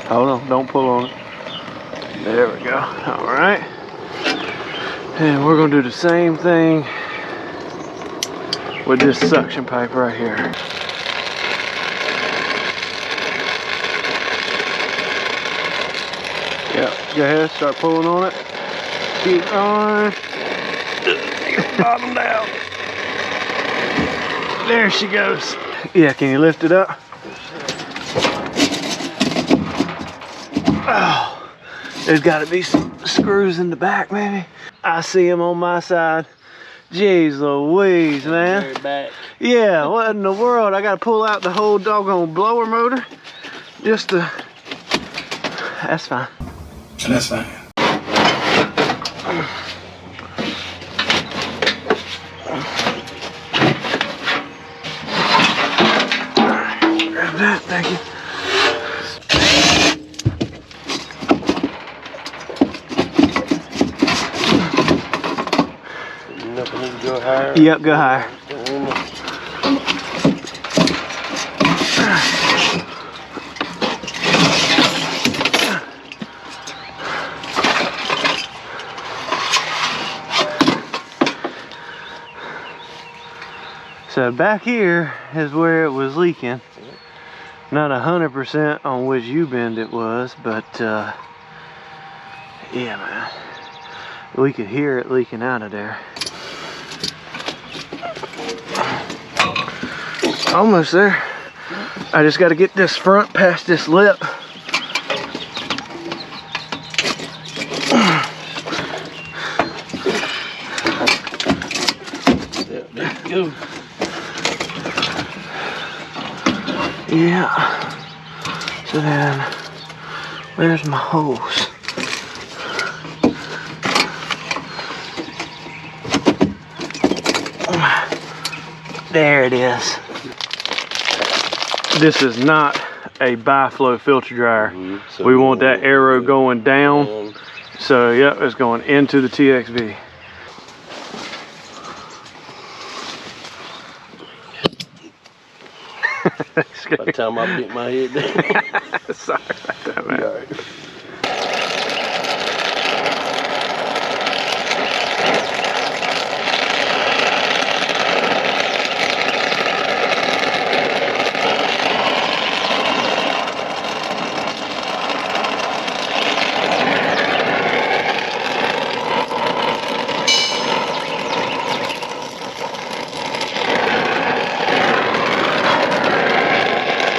Hold on, don't pull on it. There we go. All right. And we're gonna do the same thing with this suction pipe right here. Yep, go ahead, start pulling on it. Keep on. Bottom down. There she goes. Yeah, can you lift it up? Oh, there's got to be some screws in the back, maybe. I see them on my side. Jeez Louise, man. Very back. Yeah, what in the world? I got to pull out the whole doggone blower motor just to. That's fine. That's fine. Grab that, thank you. Go higher. Yep, go higher. So back here is where it was leaking. Not 100% on which U-bend it was, but yeah, man, we could hear it leaking out of there. Almost there. I just got to get this front past this lip. There you go. Yeah. So then, where's my hose? There it is. This is not a bi-flow filter dryer. So we want that arrow going down. So yep, it's going into the TXV. By the time I beat my head down. Sorry about that, man. All right.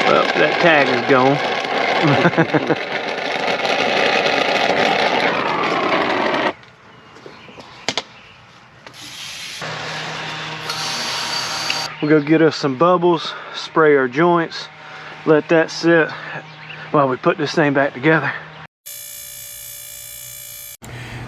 Well, that tag is gone. We'll go get us some bubbles, spray our joints, let that sit while we put this thing back together.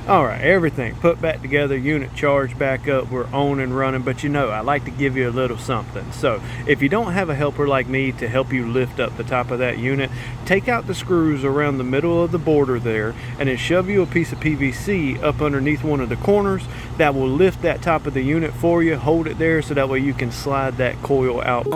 All right, everything put back together, unit charged back up, we're on and running, but you know, I like to give you a little something. So if you don't have a helper like me to help you lift up the top of that unit, take out the screws around the middle of the border there, and then shove you a piece of PVC up underneath one of the corners. That will lift that top of the unit for you, hold it there so that way you can slide that coil out.